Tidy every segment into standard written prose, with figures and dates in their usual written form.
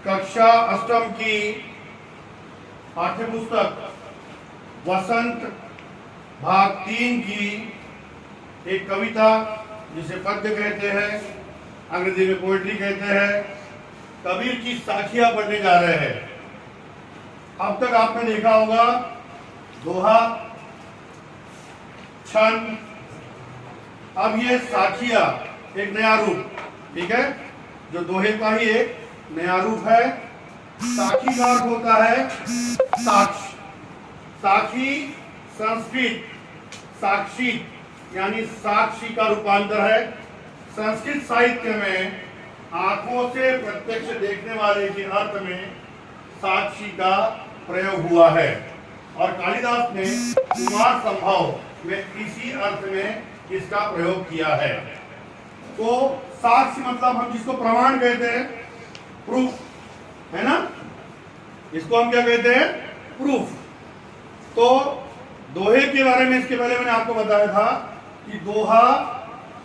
कक्षा अष्टम की पाठ्य पुस्तक वसंत भाग 3 की एक कविता जिसे पद्य कहते हैं, अंग्रेजी में पोएट्री कहते हैं, कबीर की साखियां पढ़ने जा रहे हैं। अब तक आपने देखा होगा दोहा, छंद, अब ये साखिया एक नया रूप, ठीक है, जो दोहे का ही एक नया रूप है। साखी का अर्थ होता है साक्ष। साखी संस्कृत साक्षी यानी साक्षी का रूपांतर है। संस्कृत साहित्य में आंखों से प्रत्यक्ष देखने वाले के अर्थ में साक्षी का प्रयोग हुआ है और कालिदास ने कुमार संभव में इसी अर्थ में इसका प्रयोग किया है। तो साक्ष्य मतलब हम जिसको प्रमाण कहते हैं, प्रूफ, है ना, इसको हम क्या कहते हैं, प्रूफ। तो दोहे के बारे में इसके पहले मैंने आपको बताया था कि दोहा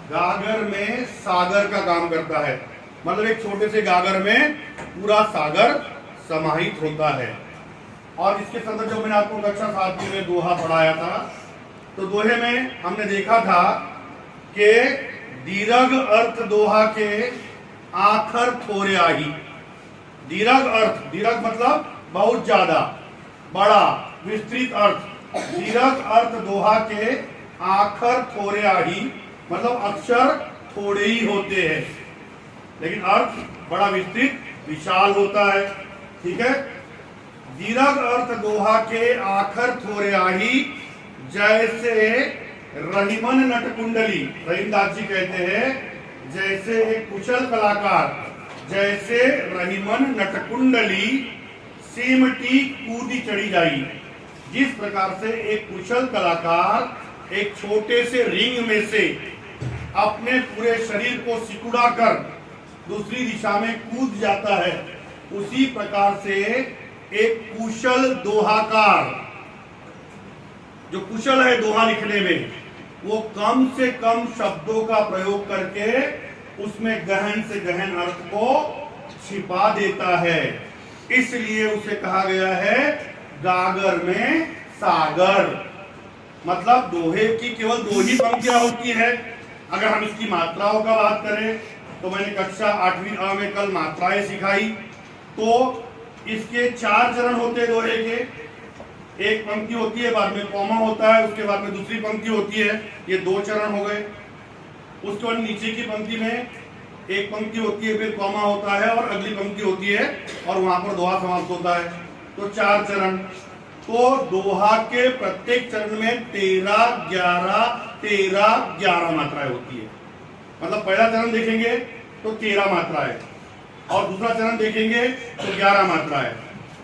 गागर में सागर का काम करता है, मतलब एक छोटे से गागर में पूरा सागर समाहित होता है। और इसके संदर्भ जो मैंने आपको कक्षा 7 में दोहा पढ़ाया था, तो दोहे में हमने देखा था कि दीर्घ अर्थ दोहा के आखर थोड़े आही। दीर्घ अर्थ, दीर्घ मतलब बहुत ज्यादा, बड़ा, विस्तृत अर्थ। दीर्घ अर्थ दोहा के आखर थोड़े आही मतलब अक्षर थोड़े ही होते हैं, लेकिन अर्थ बड़ा विस्तृत विशाल होता है, ठीक है। दीर्घ अर्थ दोहा के आखर थोड़े आही जैसे रहीमन नटकुंडली, रहीमदास जी कहते हैं जैसे एक कुशल कलाकार, जैसे रहीमन नटकुंडली सीमटी कूदी चढ़ी जाई। जिस प्रकार से एक कुशल कलाकार एक छोटे से रिंग में से अपने पूरे शरीर को सिकुड़ा कर दूसरी दिशा में कूद जाता है, उसी प्रकार से एक कुशल दोहाकार, जो कुशल है दोहा लिखने में, वो कम से कम शब्दों का प्रयोग करके उसमें गहन से गहन अर्थ को छिपा देता है। इसलिए उसे कहा गया है गागर में सागर। मतलब दोहे की केवल 2 ही पंक्तियां होती है। अगर हम इसकी मात्राओं का बात करें तो मैंने कक्षा 8वीं अ में कल मात्राएं सिखाई। तो इसके 4 चरण होते हैं दोहे के। एक पंक्ति होती है, बाद में कॉमा होता है, उसके बाद में दूसरी पंक्ति होती है, ये 2 चरण हो गए। उसके बाद नीचे की पंक्ति में एक पंक्ति होती है, फिर कॉमा होता है और अगली पंक्ति होती है और वहां पर दोहा समाप्त होता है। तो 4 चरण। तो दोहा के प्रत्येक चरण में 13 मात्राएं होती है। मतलब पहला चरण देखेंगे तो 13 मात्राएं, और दूसरा चरण देखेंगे तो 11 मात्राएं,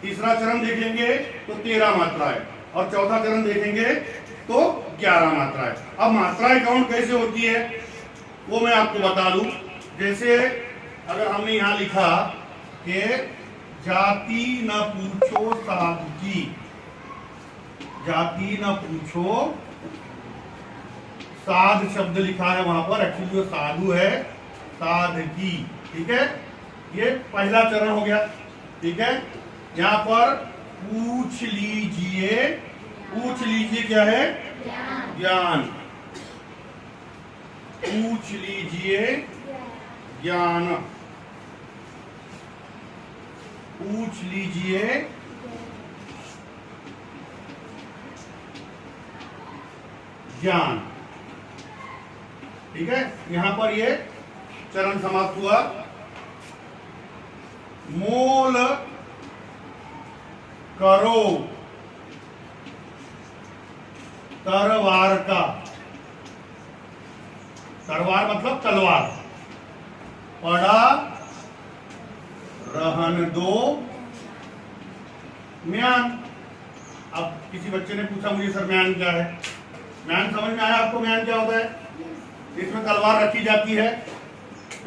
तीसरा चरण देखेंगे तो 13 मात्राएं, और चौथा चरण देखेंगे तो 11 मात्राएं। अब मात्राएं काउंट कैसे होती है वो मैं आपको बता दूं। जैसे अगर हमने यहां लिखा कि जाति न पूछो साधु की, जाति न पूछो, साध शब्द लिखा है वहां पर, एक्चुअली जो साधु है साध की, ठीक है। ये पहला चरण हो गया, ठीक है। यहाँ पर पूछ लीजिए, पूछ लीजिए क्या है, ज्ञान। पूछ लीजिए ज्ञान, पूछ लीजिए ज्ञान, ठीक है। यहां पर ये चरण समाप्त हुआ। मोल करो तरवार का, तरवार मतलब तलवार, पड़ा रहन दो म्यान। अब किसी बच्चे ने पूछा मुझे सर म्यान क्या है, म्यान समझ में आया आपको? म्यान क्या होता है? इसमें तलवार रखी जाती है,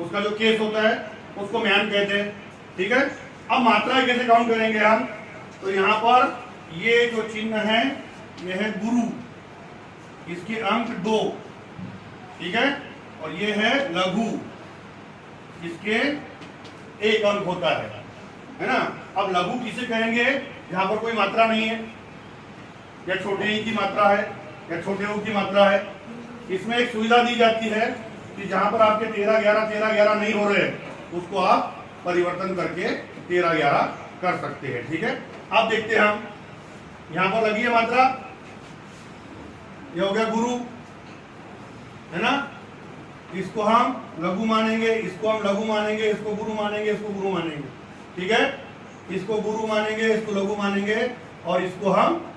उसका जो केस होता है उसको म्यान कहते हैं, ठीक है। अब मात्राएं कैसे काउंट करेंगे हम? तो यहाँ पर ये जो चिन्ह है ये है गुरु, इसके अंक 2, ठीक है, और ये है लघु, इसके 1 अंक होता है। है ना। अब लघु किसे कहेंगे, जहां पर कोई मात्रा नहीं है, या छोटे ई की मात्रा है, या छोटे ऊ की मात्रा है। इसमें एक सुविधा दी जाती है कि जहां पर आपके 13-11 नहीं हो रहे, उसको आप परिवर्तन करके 13-11 कर सकते हैं। ठीक है, अब देखते हैं हम, यहां पर लगी है मात्रा, ये हो गया गुरु, है ना। इसको हम लघु मानेंगे, इसको हम लघु मानेंगे, इसको गुरु मानेंगे, इसको गुरु मानेंगे। ठीक है, इसको गुरु मानेंगे, इसको लघु मानेंगे, और इसको हम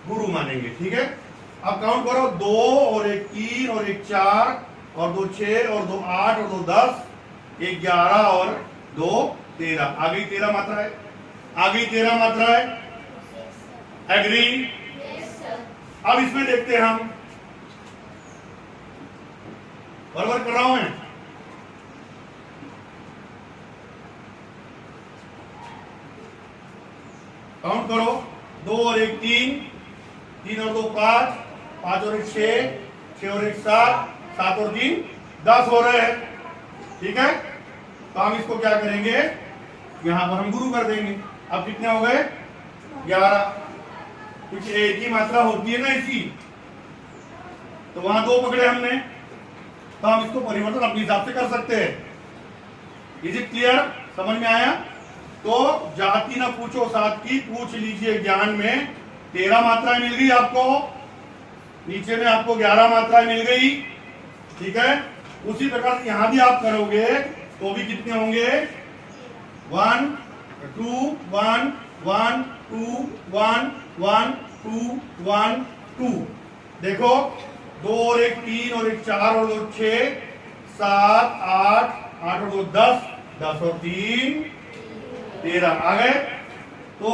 गुरु मानेंगे। ठीक है, अब काउंट करो, 2 और 1 3 और 1 4 और 2 6 और 2 8 और 2 10, 1 11 और 2 13। आ गई 13 मात्रा है, आ गई 13 मात्रा है। एग्री? अब इसमें देखते हैं हम, बराबर कर रहा हूं मैं। काउंट करो, 2 और 1 3, 3 और 2 5, 5 और 1 6, 6 और 1 7, 7 और 3 10 हो रहे हैं। ठीक है, तो हम इसको क्या करेंगे, यहां पर हम गुरु कर देंगे। अब कितने हो गए, 11, क्योंकि एक ही मात्रा होती है ना इसकी, तो वहां 2 पकड़े हमने, तो हम इसको परिवर्तन अपने हिसाब से कर सकते हैं। Is it clear? समझ में आया? तो जाति न पूछो साथ की, पूछ लीजिए ज्ञान में। 13 मात्राएं मिल गई आपको, नीचे में आपको 11 मात्राएं मिल गई। ठीक है, उसी प्रकार यहां भी आप करोगे तो भी कितने होंगे, 1 2 1 1 2 1 1 2 1 2। देखो, 2 और 1 3 और 1 4 और 2 6 7 8 8 और 2 10, 10 और 3 13 आ गए। तो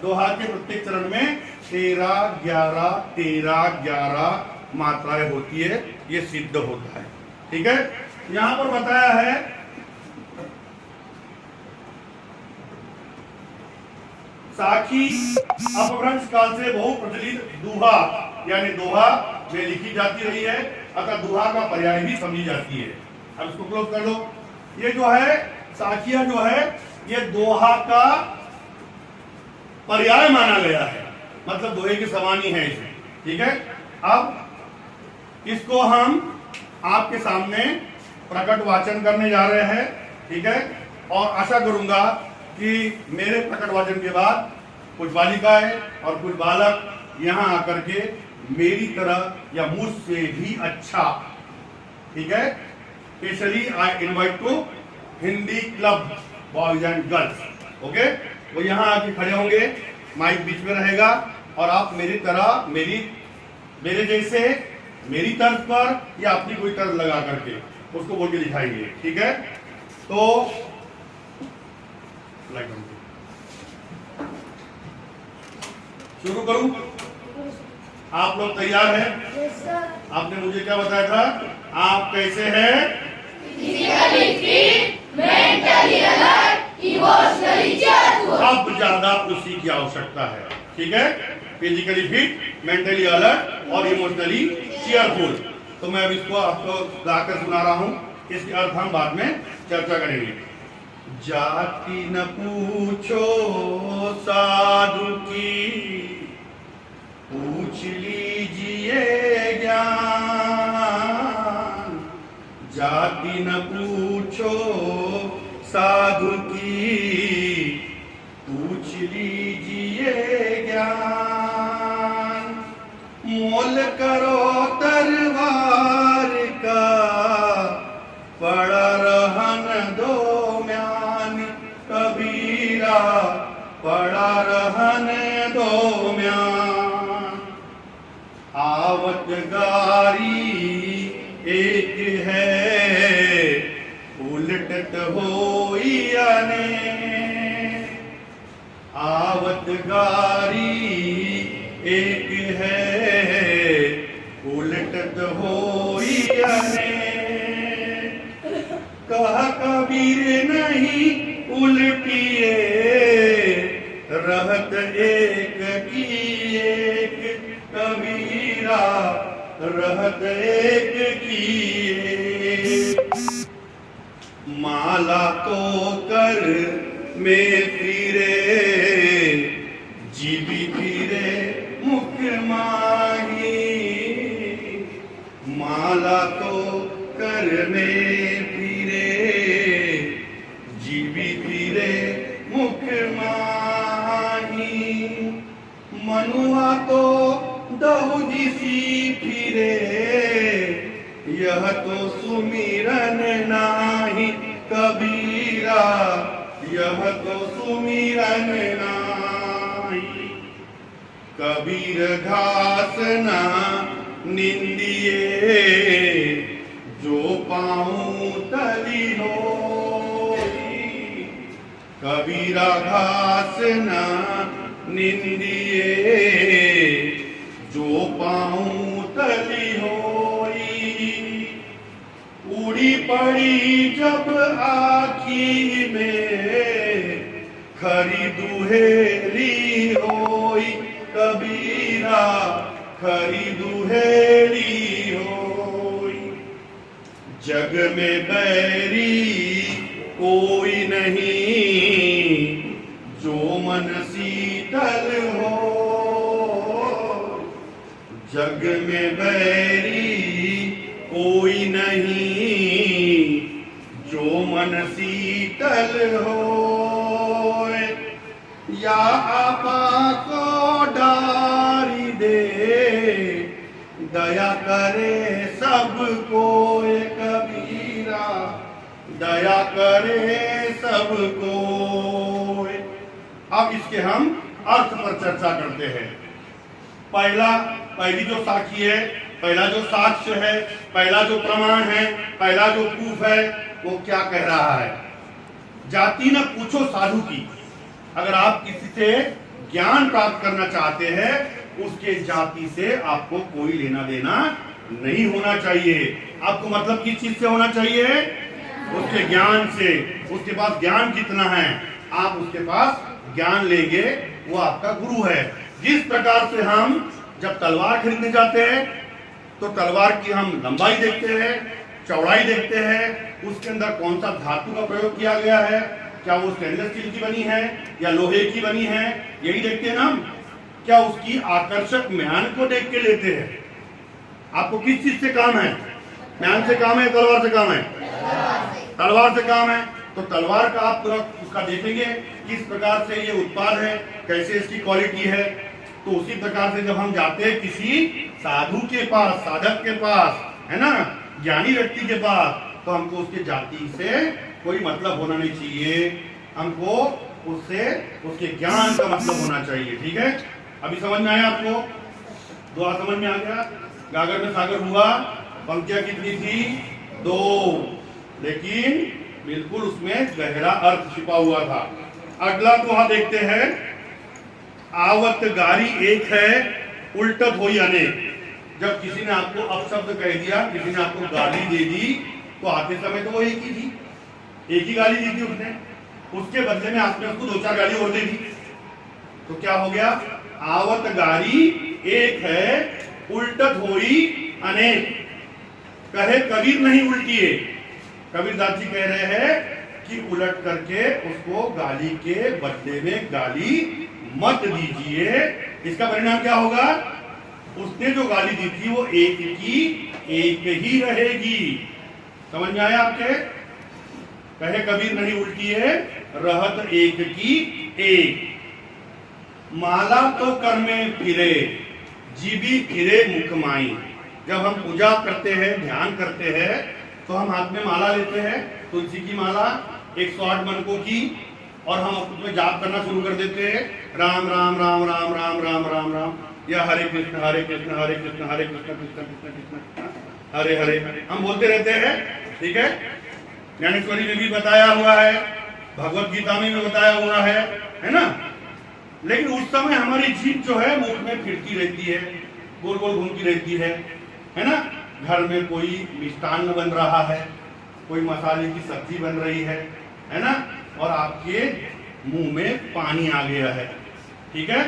दोहा के प्रत्येक चरण में 13-11 मात्राएं होती है, ये सिद्ध होता है। ठीक है, यहां पर बताया है साखी अपभ्रंश काल से बहु प्रचलित दुहा, यानी दोहा में लिखी जाती रही है, अतः दुहा का पर्याय भी समझी जाती है। अब इसको क्लोज कर लो। ये जो है साखिया जो है, ये दोहा का पर्याय माना गया है, मतलब दोहे के समान ही है इसमें। ठीक है, अब इसको हम आपके सामने प्रकट वाचन करने जा रहे हैं। ठीक है, और आशा करूंगा कि मेरे प्रकट वाचन के बाद कुछ बालिकाएं और कुछ बालक यहां आकर के मेरी तरह या मुझसे भी अच्छा, ठीक है, specially I invite to Hindi club boys and girls, okay, वो यहां आके खड़े होंगे, माइक बीच में रहेगा, और आप मेरी तरह मेरे जैसे मेरी तर्ज पर या अपनी कोई तर्ज लगा करके उसको बोल के दिखाएंगे। ठीक है, तो शुरू करूं? आप लोग तैयार हैं? Yes, sir. आपने मुझे क्या बताया था, आप कैसे हैं? Physically fit, mentally alert, emotionally cheerful. अब ज्यादा उसी की आवश्यकता है। ठीक है, फिजिकली फिट, मेंटली अलर्ट और इमोशनली चीयरफुल। तो मैं अब इसको आपको गाकर सुना रहा हूं, इसके अर्थ हम बाद में चर्चा करेंगे। जाति न पूछो साधु की, पूछ लीजिए ज्ञान। जाति न पूछो साधु की, पूछ लीजिए ज्ञान। मोल करो तरवार का, पड़ा रहन दो म्यान। कबीरा पड़ा रहन दो म्यान। आवत गारी एक है, उलटत होई अनेक। आवत गारी एक है, उलटत होई अनेक। कह कबीर नहीं उलटिए, रहत एक की एक। कबीरा रहत एक की एक। माला तो कर में फिरे, जीवी फिरे मुख माही। माला तो कर में फिरे, जीवी फिरे मुख माही। मनुआ तो दहु दिसी फिरे, यह तो सुमिरन नाही कबीरा, यह तो सुमिरन नाही। कबीर घास ना निंदिए, जो पाऊं तली होई। कबीरा घास ना निंदिए, जो पाऊं तली होई। उड़ी पड़ी जब आखी में, खरी दुहेरी होई कबीरा, खरी दुहेरी होई। जग में बैरी कोई नहीं, जो मन शीतल हो। जग में बैरी कोई नहीं, जो मन शीतल हो। या आपा को डारी दे, दया करे सबको कबीरा, दया करे सबको। अब इसके हम अर्थ पर चर्चा करते हैं। पहली जो साखी है, पहला जो साक्ष्य है, पहला जो प्रमाण है, पहला जो प्रूफ है, वो क्या कह रहा है? जाति न पूछो साधु की। अगर आप किसी से ज्ञान प्राप्त करना चाहते हैं, उसके जाति से आपको कोई लेना देना नहीं होना चाहिए। आपको मतलब किस चीज से होना चाहिए? उसके ज्ञान से। उसके पास ज्ञान कितना है, आप उसके पास ज्ञान लेंगे, वो आपका गुरु है। जिस प्रकार से हम जब तलवार खरीदने जाते हैं, तो तलवार की हम लंबाई देखते हैं, चौड़ाई देखते हैं, उसके अंदर कौन सा धातु का प्रयोग किया गया है, क्या वो स्टेनलेस स्टील की बनी है या लोहे की बनी है, यही देखते हैं ना। क्या उसकी आकर्षक म्यान को देख के लेते हैं। आपको किस चीज से काम है? म्यान से काम है, तलवार से काम है? तलवार से काम है। तो तलवार का आप तुरंत उसका देखेंगे किस प्रकार से ये उत्पाद है, कैसे इसकी क्वालिटी है। तो उसी प्रकार से जब हम जाते हैं किसी साधु के पास, साधक के पास, है ना, ज्ञानी व्यक्ति के पास, तो हमको उसके जाति से कोई मतलब होना नहीं चाहिए। हमको उससे उसके ज्ञान का मतलब होना चाहिए। ठीक है, अभी समझ में आया आपको? दुआ समझ में आ गया? गागर में सागर हुआ, पंक्तियां कितनी थी? 2, लेकिन बिल्कुल उसमें गहरा अर्थ छिपा हुआ था। अगला दोहा देखते हैं। आवत गारी एक है, उल्टत होई अनेक। जब किसी ने आपको अपशब्द कह दिया, किसी ने आपको गाली दे दी, तो आते समय तो वो एक ही थी, एक ही गाली दी थी उसने, उसके बदले में आपने उसको 2-4 गाली और दे दी। तो क्या हो गया? आवत गारी एक है, उल्टत होई अनेक। कहे कबीर नहीं उल्टी है। कबीरदास जी कह रहे हैं कि उलट करके उसको गाली के बदले में गाली मत दीजिए। इसका परिणाम क्या होगा? उसने जो गाली दी थी वो एक की एक ही रहेगी। समझ में आया आपके? कहे कबीर नहीं उल्टी है, रहत एक की एक। माला तो कर में फिरे, जीवी फिरे मुख माई। जब हम पूजा करते हैं, ध्यान करते हैं, तो हम हाथ में माला लेते हैं, तुलसी की माला 108 मनकों की, और हम उसमें जाप करना शुरू कर देते हैं, राम राम राम राम राम राम राम राम, या हरे कृष्ण हरे कृष्ण हरे कृष्ण हरे कृष्ण कृष्ण कृष्ण कृष्ण हरे हरे हम बोलते रहते हैं। ठीक है, ज्ञानेश्वरी में भी बताया हुआ है, भगवत गीता में भी बताया हुआ है ना। लेकिन उस समय हमारी जीभ जो है मुख में फिरती रहती है, गोल गोल घूमती रहती है ना। घर में कोई मिष्टान्न बन रहा है, कोई मसाले की सब्जी बन रही है ना, और आपके मुंह में पानी आ गया है। ठीक है,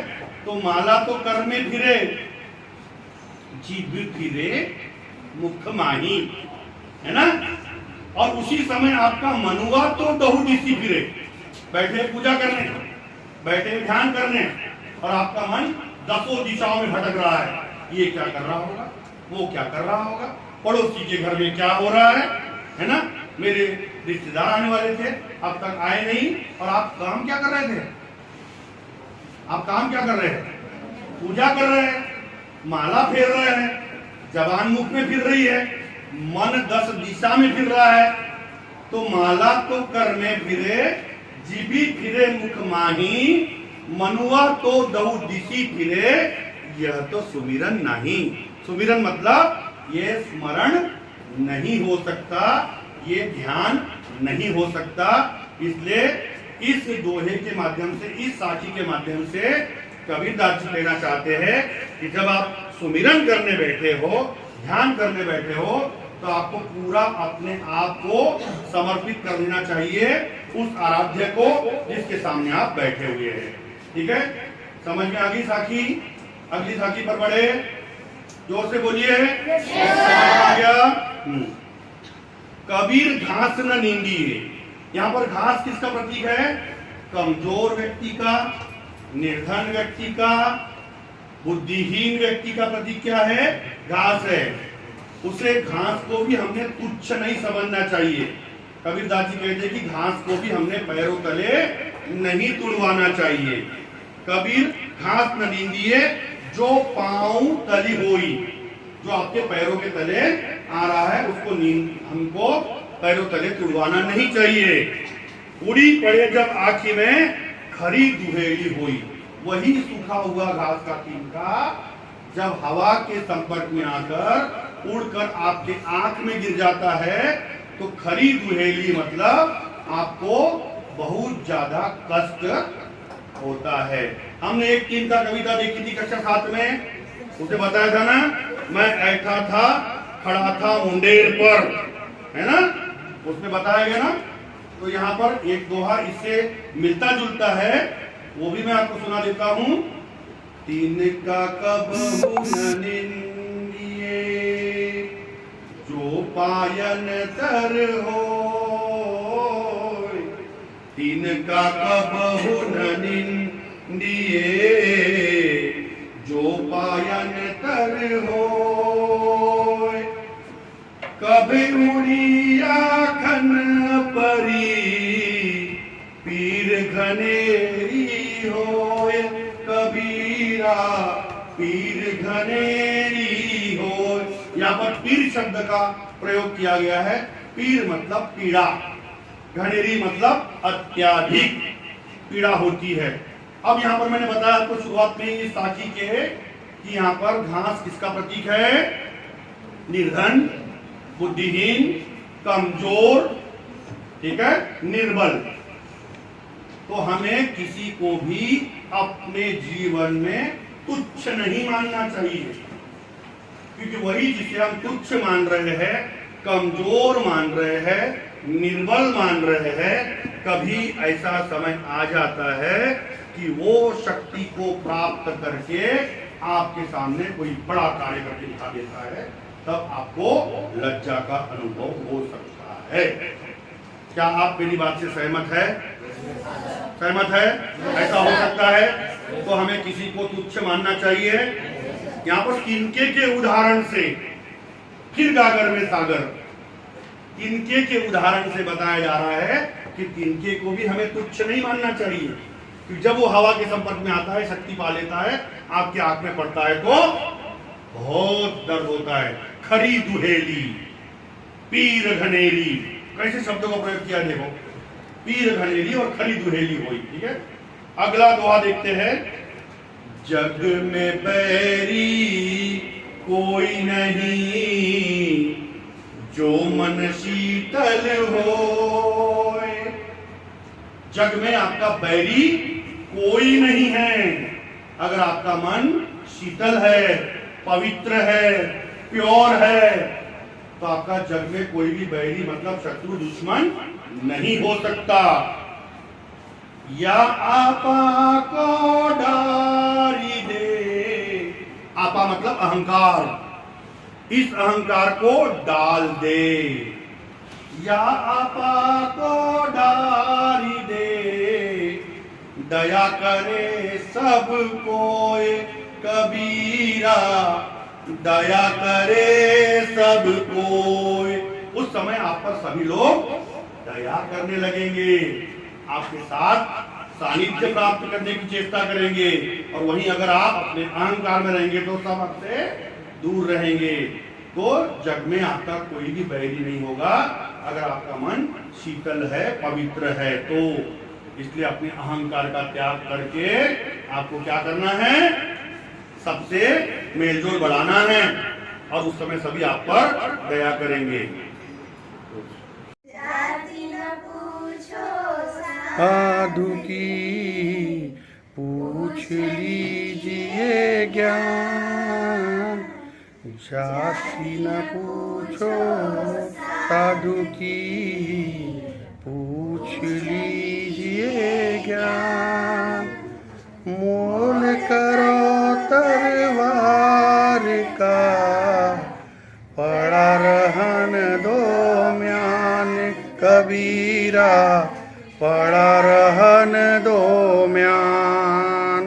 तो माला तो कर में फिरे, जीभ फिरे मुख माही, है ना। और उसी समय आपका मनुआ तो दहु दिसी फिरे। बैठे पूजा करने, बैठे ध्यान करने, और आपका मन दसों दिशाओं में भटक रहा है। ये क्या कर रहा होगा, वो क्या कर रहा होगा, पड़ोसी के घर में क्या हो रहा है ना, मेरे रिश्तेदार आने वाले थे अब तक आए नहीं, और आप काम क्या कर रहे थे, आप काम क्या कर रहे हैं, पूजा कर रहे हैं, माला फेर रहे हैं, जबान मुख में फिर रही है, मन 10 दिशा में फिर रहा है। तो माला तो कर में फिरे, जीवी फिरे मुख माही, मनुआ तो दहु दिशी फिरे, यह तो सुमिरन नहीं। सुमिरन मतलब ये स्मरण नहीं हो सकता, ये ध्यान नहीं हो सकता। इसलिए इस दोहे के माध्यम से, इस साखी के माध्यम से कबीरदास जी कहना चाहते हैं कि जब आप सुमिरन करने बैठे हो, ध्यान करने बैठे हो, तो आपको पूरा अपने आप को समर्पित कर देना चाहिए उस आराध्य को जिसके सामने आप बैठे हुए हैं। ठीक है, समझ में आ गई साखी? अगली साखी पर बढ़े, जोर से बोलिए। आ गया। कबीर घास न नींदिए। यहाँ पर घास किसका प्रतीक है? कमजोर व्यक्ति का, निर्धन व्यक्ति का, बुद्धिहीन व्यक्ति का प्रतीक क्या है? घास है। उसे घास को भी हमने तुच्छ नहीं समझना चाहिए। कबीरदास जी कहते हैं कि घास को भी हमने पैरों तले नहीं तुड़वाना चाहिए। कबीर घास न नींदिए जो पांव तली होई, जो आपके पैरों के तले आ रहा है उसको नींद, हमको पैरों तले तुड़वाना नहीं चाहिए। उड़ी पड़े जब आँखी में खरी दुहेली हुई, वही सूखा हुआ घास का तिनका जब हवा के संपर्क में आकर उड़कर आपके आंख में गिर जाता है तो खरी दुहेली मतलब आपको बहुत ज्यादा कष्ट होता है। हमने एक तिनका कविता देखी थी कक्षा 7 में, उसे बताया था ना, मैं ऐठा था खड़ा था मुंडेर पर, है ना, उसमें बताया गया ना। तो यहाँ पर एक दोहा इससे मिलता जुलता है, वो भी मैं आपको सुना देता हूं। तिनका कबहु न निंदिए जो पायन तर होय, तिनका कबहु न निंदिए जो पायन तर होय, कभी उड़िया खन परी पीर घनेरी होय, कबीरा पीर घनेरी होय। यहाँ पर पीर शब्द का प्रयोग किया गया है। पीर मतलब पीड़ा, घनेरी मतलब अत्याधिक पीड़ा होती है। अब यहाँ पर मैंने बताया आपको शुरुआत में इस साखी के कि यहाँ पर घास किसका प्रतीक है? निर्धन, बुद्धिहीन, कमजोर, ठीक है, निर्बल। तो हमें किसी को भी अपने जीवन में तुच्छ नहीं मानना चाहिए, क्योंकि वही जिसे हम तुच्छ मान रहे हैं, कमजोर मान रहे हैं, निर्बल मान रहे हैं, कभी ऐसा समय आ जाता है कि वो शक्ति को प्राप्त करके आपके सामने कोई बड़ा कार्य करके दिखा देता है, तब आपको लज्जा का अनुभव हो सकता है। क्या आप मेरी बात से सहमत है? सहमत है? ऐसा हो सकता है तो हमें किसी को तुच्छ मानना चाहिए। यहाँ पर तिनके के उदाहरण से, फिर गागर में सागर, तिनके के उदाहरण से बताया जा रहा है कि तिनके को भी हमें तुच्छ नहीं मानना चाहिए, क्योंकि जब वो हवा के संपर्क में आता है, शक्ति पा लेता है, आपके आंख में पड़ता है तो बहुत दर्द होता है। खरी दुहेली, पीर घनेरी, कैसे शब्दों का प्रयोग किया देखो, पीर घनेरी और खरी दुहेली हुई। ठीक है, अगला दोहा देखते हैं। जग में बैरी कोई नहीं जो मन शीतल होए, जग में आपका बैरी कोई नहीं है अगर आपका मन शीतल है, पवित्र है, प्योर है, तो आपका जग में कोई भी बैरी मतलब शत्रु दुश्मन नहीं हो सकता। या आपा को डारी दे, आपा मतलब अहंकार, इस अहंकार को डाल दे। या आपा को डारी दे दया करे सब कोई कबीरा, दया करे सब कोई। उस समय आप पर सभी लोग दया करने लगेंगे, आपके साथ सानिध्य प्राप्त करने की चेष्टा करेंगे। और वहीं अगर आप अपने अहंकार में रहेंगे तो सब आपसे दूर रहेंगे। तो जग में आपका कोई भी बैरी नहीं होगा अगर आपका मन शीतल है, पवित्र है तो। इसलिए अपने अहंकार का त्याग करके आपको क्या करना है, सबसे मेलजोल बढ़ाना है, और उस समय सभी आप पर दया करेंगे। साधु की पूछ लीजिए ज्ञान, जाति न पूछो साधु की पूछ लीजिए ज्ञान। मोल करो तलवार का, पड़ा रहन दो म्यान कबीरा, पड़ा रहन दो म्यान।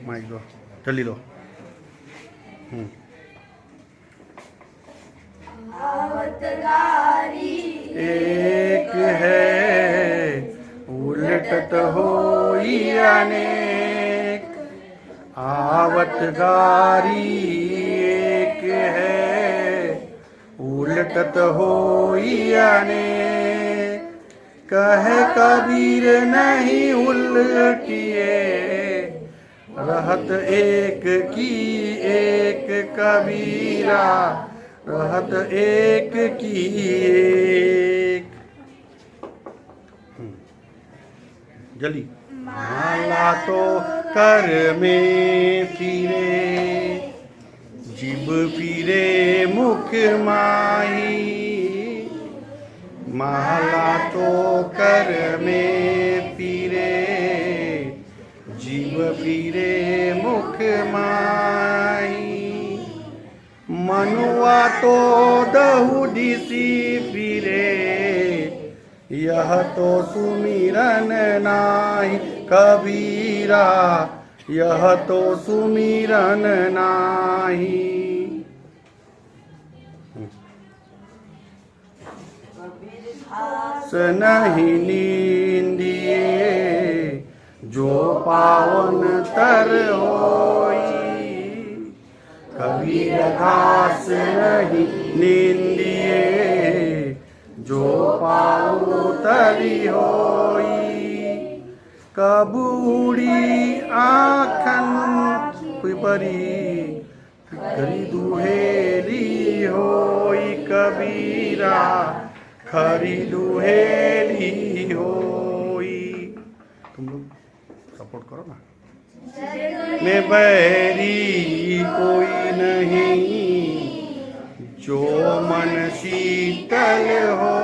माइक लो, जल्दी लो। एक है उलटत होई अनेक, आवत गारी एक है उलटत होई अनेक। कहे कबीर नहीं उल्टिए, रहत एक की एक कबीरा, रहत एक की एक। जल्दी। माला तो कर में फिरे, जिब फिरे मुख माही। माला तो कर में फिरे, जीव फिरे मुख माही। मनुआ तो दहु दिसी फिरे, यह तो सुमिरन नाही कबीरा, यह तो सुमिरन नाही। नहीं नींदिए जो पावन तर होई, कबीर घास नहीं नींदिए जो पाऊ तरी होई। कबूड़ी आखन पिपरी, खरी दुहेली होई कबीरा, खरी दुहेली होई। तुम लोग सपोर्ट करो ना। मैं बैरी कोई नहीं, जो मन शीतल हो।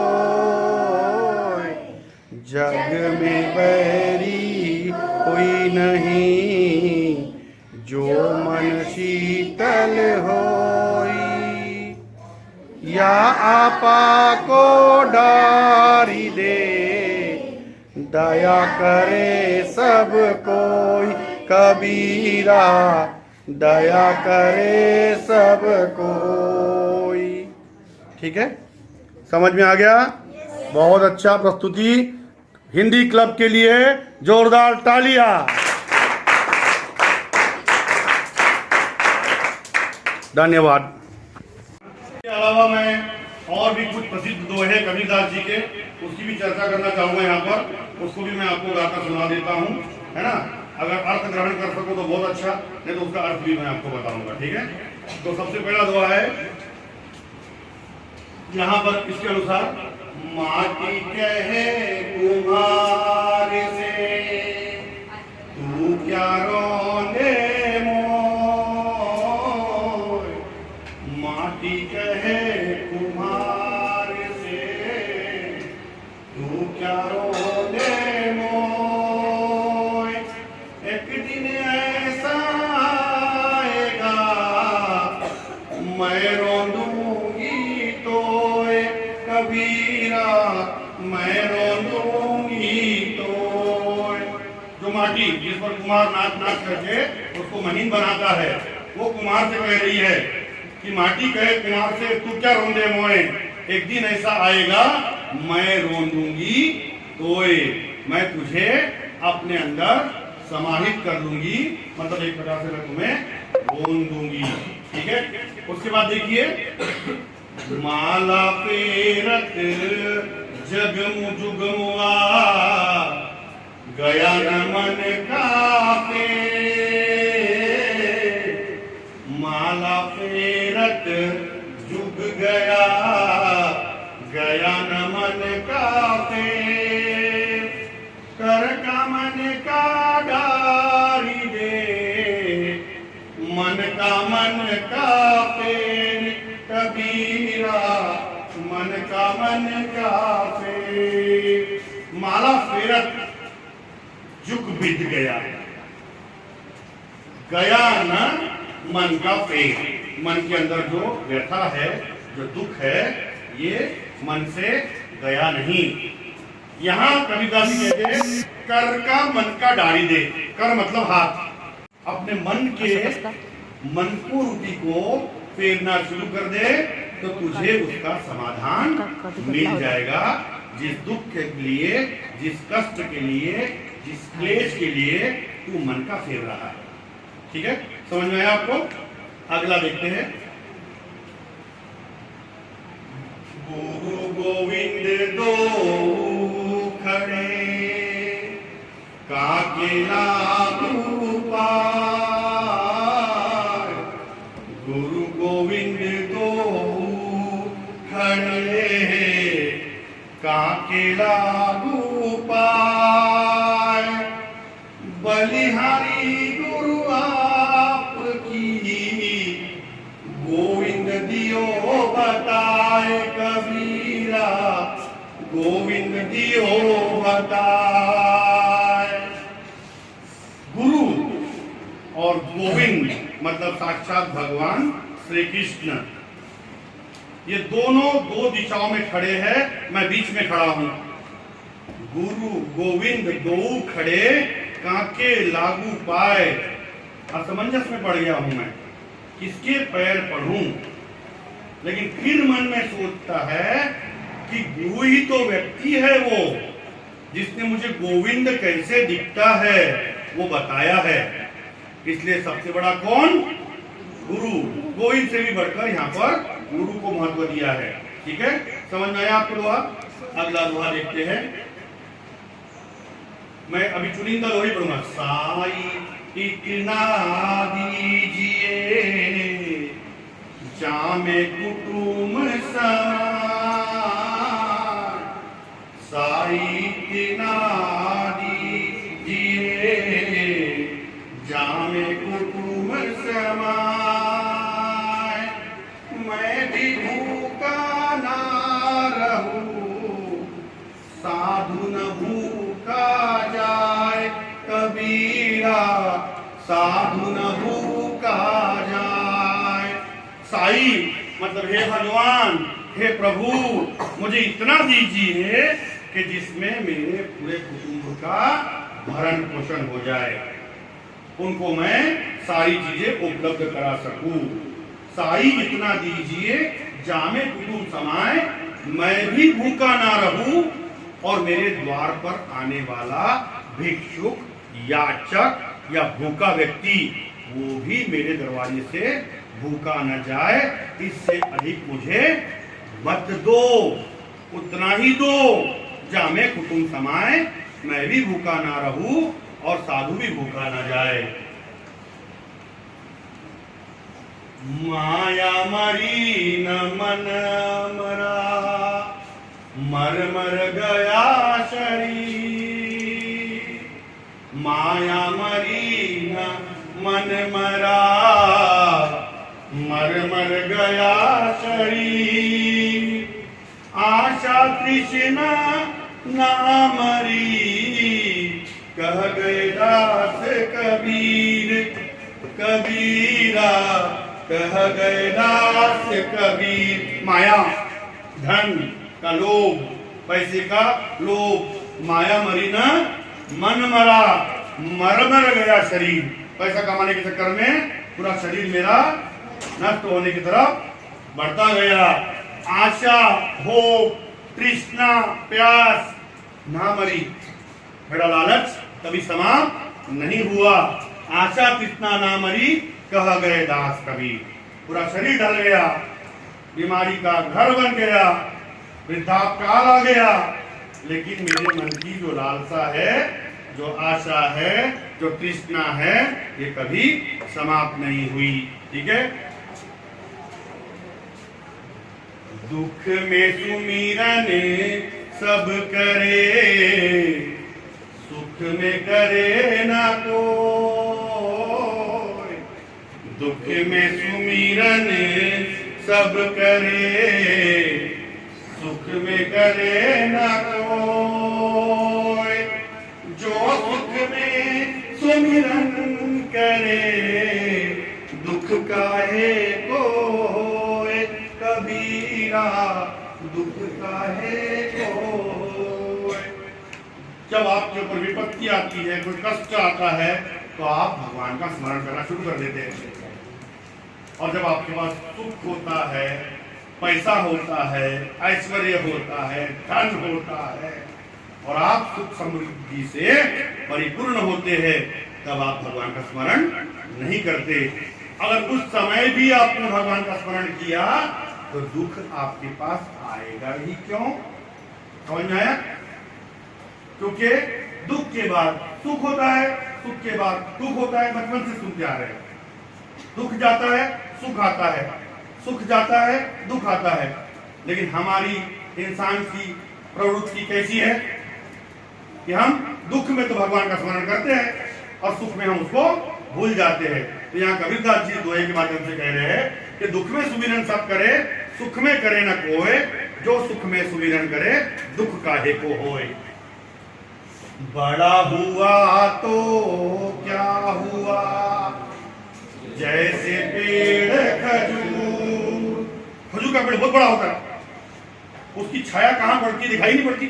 जग में बैरी कोई नहीं, जो मन शीतल होई। या आपा को डारी दे, दया करे सब कोई कबीरा, दया करे सब कोई। ठीक है, समझ में आ गया? बहुत अच्छा प्रस्तुति। हिंदी क्लब के लिए जोरदार तालियां। धन्यवाद। इसके अलावा मैं और भी कुछ प्रसिद्ध दोहे कबीरदास जी के, उसकी भी चर्चा करना चाहूँगा यहाँ पर। उसको भी मैं आपको गाकर सुना देता हूँ, है ना। अगर अर्थ ग्रहण कर सको तो बहुत अच्छा, नहीं तो उसका अर्थ भी मैं आपको बताऊंगा। ठीक है, तो सबसे पहला दोहा है यहाँ पर इसके अनुसार। माटी कहे कुम्हार से, तू क्या रोने मोय। माटी कहे कुम्हार से, तू क्या रोने मोय। एक दिन ऐसा आएगा, मैं रोंदूंगी तोय कबीरा, मैं रोंदूंगी तो। जो माटी जिस पर कुम्हार नाच नाच करके उसको महीन बनाता है, वो कुम्हार से कह रही है कि माटी कहे कुम्हार से, तू क्या रोंदे मोए, एक दिन ऐसा आएगा मैं रोंदूंगी तोए, मैं तुझे अपने अंदर समाहित कर लूंगी, मतलब एक प्रकार से मैं तुम्हें रोन दूंगी। ठीक है, उसके बाद देखिए, माला पेरत जगमु जुगमुआ गया न मन कापे, माला फेरत जुग गया, गया न मन कापे, कर का मन का डारी दे, मन कापे, कबीरा मन कापे। माला फेरत जुग बीत गया, गया न मन का फेर, मन के अंदर जो व्यथा है, जो दुख है, ये मन से गया नहीं। यहाँ कविता जी कहते हैं, कर का मन का डारी दे, कर मतलब हाथ, अपने मन के मनपूर्ति को फेरना शुरू कर दे तो तुझे उसका समाधान मिल जाएगा। जिस दुख के लिए, जिस कष्ट के लिए, जिस क्लेश के लिए तू मन का फेर रहा है। ठीक है, समझ में आया आपको? अगला देखते हैं, गुरु गोविंद दो खड़े काके लागू पार, गुरु गोविंद दो खड़े काके लागू पार, बलिहारी गुरु आपकी गोविंद दियो बताए, कबीरा गोविंद दियो बताए। गुरु और गोविंद मतलब साक्षात भगवान श्री कृष्ण, ये दोनों दो दिशाओं में खड़े हैं, मैं बीच में खड़ा हूं। गुरु गोविंद दो खड़े काके लागू पाए, असमंजस में पड़ गया हूं मैं, किसके पैर पढ़ूं। लेकिन फिर मन में सोचता है कि गुरु ही तो व्यक्ति है वो, जिसने मुझे गोविंद कैसे दिखता है वो बताया है, इसलिए सबसे बड़ा कौन? गुरु। गोविंद से भी बढ़कर यहाँ पर गुरु को महत्व दिया है। ठीक है, समझ में आया आपको दोहा? अगला दोहा देखते हैं, मैं अभी चुनिंदा दोही पढ़ूंगा। साई इतना दीजिए जामे कुटुम समान, साई इतना दीजिए जामे कुटुम समान, मैं भी भूखा ना रहूं, साधु न भूखा जाए, कबीरा साधु न भूखा जाए। साई मतलब हे भगवान, हे प्रभु, मुझे इतना दीजिए कि जिसमें मेरे पूरे कुटुंब का भरण पोषण हो जाए, उनको मैं सारी चीजें उपलब्ध करा सकूं। साई इतना दीजिए जामे कुटुंब समाए, मैं भी भूखा ना रहूं और मेरे द्वार पर आने वाला भिक्षुक, याचक या भूखा व्यक्ति वो भी मेरे दरवाजे से भूखा न जाए। इससे अधिक मुझे मत दो, उतना ही दो, जामे कुटुंब समाए, मैं भी भूखा ना रहूं और साधु भी भूखा ना जाए। माया मरी न मन मरा, मर मर गया शरीर, माया मरी न मन मरा, मर मर गया शरीर, आशा तृष्णा ना मरी, कह गए दास कबीर, कबीरा कह गए दास कबीर। माया धन का लोभ, पैसे का लोभ, माया मरी न मन मरा, मर गया शरीर। पैसा कमाने के चक्कर में पूरा शरीर मेरा नष्ट होने की तरफ बढ़ता गया। आशा, भोग, तृष्णा, प्यास ना मरी, मेरा लालच कभी समाप्त नहीं हुआ। आशा तृष्णा ना मरी, कह गए दास कबीर। पूरा शरीर ढल गया, बीमारी का घर बन गया, वृद्धापकाल आ गया, लेकिन मेरे मन की जो लालसा है, जो आशा है, जो तृष्णा है, ये कभी समाप्त नहीं हुई। ठीक है। दुख में सुमिरन सब करे, सुख में करे ना कोई। दुख में सुमिरन सब करे, सुख में करे ना कोई। जो सुख में सुमिरन करे, दुख काहे कोय कबीरा, दुख काहे कोय। जब आपके ऊपर विपत्ति आती है, कोई कष्ट आता है, तो आप भगवान का स्मरण करना शुरू कर देते हैं। और जब आपके पास सुख होता है, पैसा होता है, ऐश्वर्य होता है, धन होता है, और आप सुख समृद्धि से परिपूर्ण होते हैं, तब आप भगवान का स्मरण नहीं करते। अगर उस समय भी आपने भगवान का स्मरण किया, तो दुख आपके पास आएगा ही क्यों? समझ में आया? क्योंकि दुख के बाद सुख होता है, सुख के बाद दुख होता है। बचपन से सुनते आ रहे हैं, दुख जाता है, सुख आता है, सुख जाता है, दुख आता है। लेकिन हमारी इंसान की प्रवृत्ति कैसी है कि हम दुख में तो भगवान का स्मरण करते हैं और सुख में हम उसको भूल जाते हैं। तो यहाँ कबीरदास जी दोहे के माध्यम से कह रहे हैं कि दुख में सुमिरन सब करे, सुख में करे न कोय। जो सुख में सुमिरन करे, दुख काहे को होए। बड़ा हुआ तो क्या हुआ, जैसे पेड़ खजूर। खजूर का पेड़ बहुत बड़ा होता है, उसकी छाया कहां पड़ती, दिखाई नहीं पड़ती।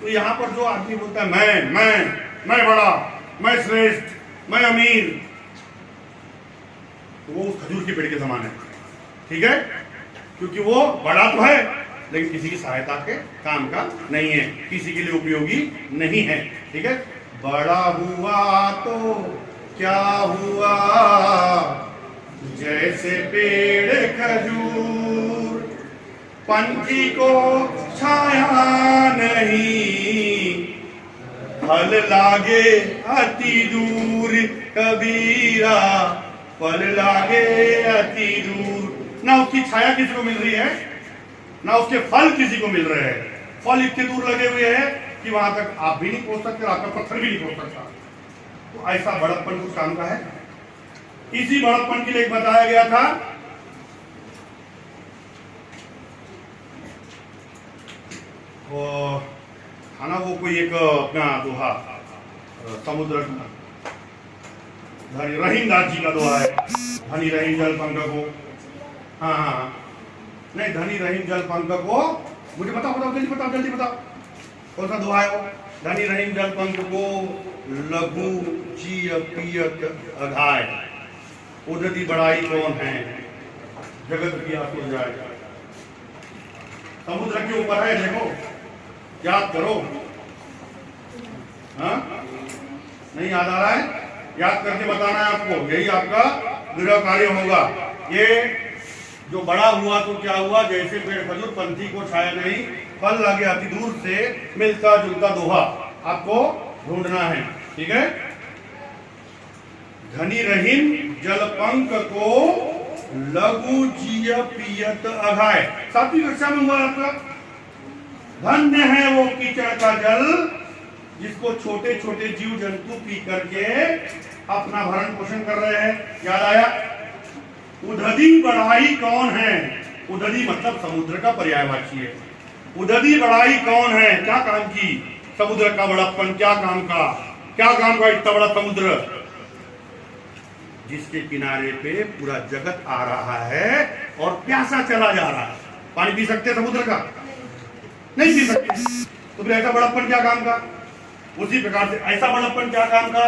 तो यहां पर जो आदमी बोलता है मैं बड़ा, मैं श्रेष्ठ, मैं अमीर, तो वो उस खजूर के पेड़ के समान है। ठीक है, क्योंकि वो बड़ा तो है, लेकिन किसी की सहायता के काम का नहीं है, किसी के लिए उपयोगी नहीं है। ठीक है। बड़ा हुआ तो क्या हुआ, जैसे पेड़ खजूर। पंछी को छाया नहीं, फल लागे अति दूर। कबीरा, फल लागे अति दूर। ना उसकी छाया किसी को मिल रही है, ना उसके फल किसी को मिल रहे हैं। फल इतने दूर लगे हुए हैं कि वहां तक आप भी नहीं पहुंच सकते, आपका पत्थर भी नहीं पहुंच सकता। तो ऐसा बड़प्पन कुछ काम का है। इसी बड़प्पन के लिए बताया गया था वो खाना, वो कोई एक अपना दोहा, समुद्र रहीम दास जी का दोहा है, धनी रहीम जल पंख को। हाँ, नहीं, धनी रहीम जल पंख को। मुझे बताओ जल्दी बताओ कौन सा दोहा है वो? धनी रहीम जल पंख को, लघु जिय पियत अघाय। उदती बड़ाई कौन है, जगत की आसुर जाए। समुद्र के ऊपर है, देखो, याद करो। हाँ, नहीं याद आ रहा है? याद करके बताना है आपको, यही आपका गृह कार्य होगा। ये जो बड़ा हुआ तो क्या हुआ, जैसे पेड़ खजूर, पंछी को छाया नहीं, फल लागे अति दूर से, मिलता जुलता दोहा आपको ढूंढना है। ठीक है। धनी रहीम जल पंख को, लघु जिय पियत अघाय। 7वीं कक्षा में हुआ आपका। धन्य है वो कीचड़ का जल, जिसको छोटे छोटे जीव जंतु पी करके अपना भरण पोषण कर रहे हैं। याद आया? उदधी बढ़ाई कौन है? उदधी मतलब समुद्र का पर्यायवाची है। उदधी बढ़ाई कौन है? क्या काम की? समुद्र का बड़प्पन, क्या काम का इतना बड़ा समुद्र, जिसके किनारे पे पूरा जगत आ रहा है और प्यासा चला जा रहा है। पानी पी सकते समुद्र का? नहीं पी सकते। तो फिर ऐसा बड़प्पन क्या काम का? उसी प्रकार से ऐसा बड़प्पन क्या काम का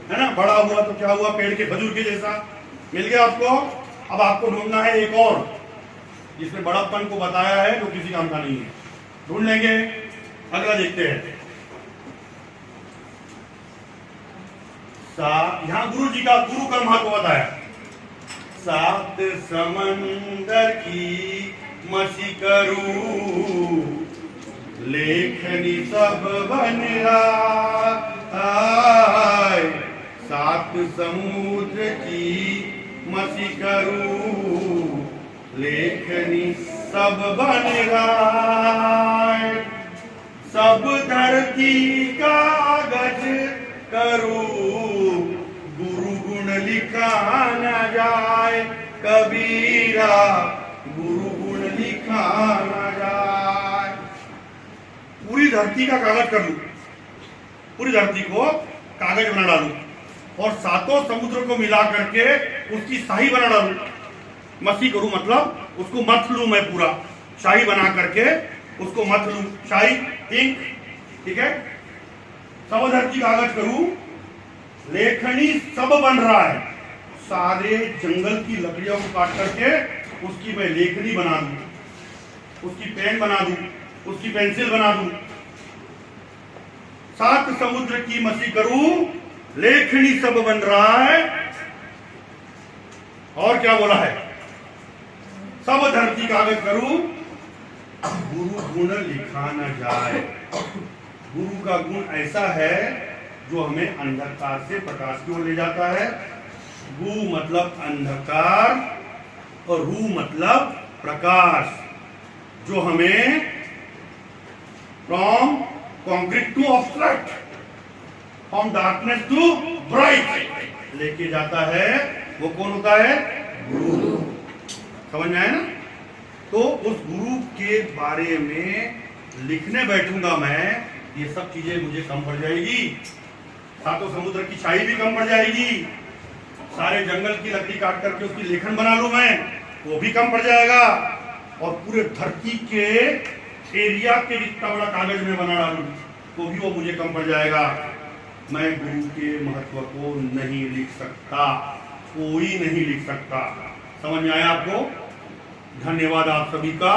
है ना, बड़ा हुआ तो क्या हुआ, पेड़ के खजूर के जैसा मिल गया आपको। अब आपको ढूंढना है एक और जिसने बड़प्पन को बताया है जो किसी काम का नहीं है, ढूंढ लेंगे। अगला देखते हैं। यहां गुरु जी का गुरु का महत्व बताया। सात समंदर की मसी करूं, लेखनी सब बन रहा, सात समुद्र की मसी करूं, लेखनी सब बन रहा, सब धरती कागज करूं, गुरु गुण लिखा न जाए, कबीरा गुरु गुण लिखा न जाए। पूरी धरती का कागज कर लूं, पूरी धरती को कागज बना डालूं और सातों समुद्र को मिला करके उसकी शाही बना डालूं। मसी करूं मतलब उसको मथ लूं मैं, पूरा शाही बना करके उसको मथ लूं, शाही इंक, ठीक है। सब धरती कागज करूं, लेखनी सब बन रहा है, सारे जंगल की लकड़ियों को काट करके उसकी मैं लेखनी बना दूं, उसकी पेन बना दूं, उसकी पेंसिल बना दूं। सात समुद्र की मसी करूं, लेखनी सब बन रहा है। और क्या बोला है, सब धरती कागज करूं, गुरु गुण लिखा न जाए। गुरु का गुण ऐसा है जो हमें अंधकार से प्रकाश की ओर ले जाता है। गु मतलब अंधकार और रू मतलब प्रकाश, जो हमें from concrete to obstruct, from darkness to bright लेके जाता है। वो कौन होता है, गुरु। समझ में आया ना। तो उस गुरु के बारे में लिखने बैठूंगा मैं, ये सब चीजें मुझे कम पड़ जाएगी। सातों समुद्र की शाही भी कम पड़ जाएगी, सारे जंगल की लकड़ी काट करके उसकी लेखन बना लूं मैं, वो भी कम पड़ जाएगा। और पूरे धरती के एरिया के जितना बड़ा कागज में बना डालूं तो भी वो मुझे कम पड़ जाएगा। मैं गुरु के महत्व को नहीं लिख सकता, कोई नहीं लिख सकता। समझ में आया आपको। धन्यवाद आप सभी का।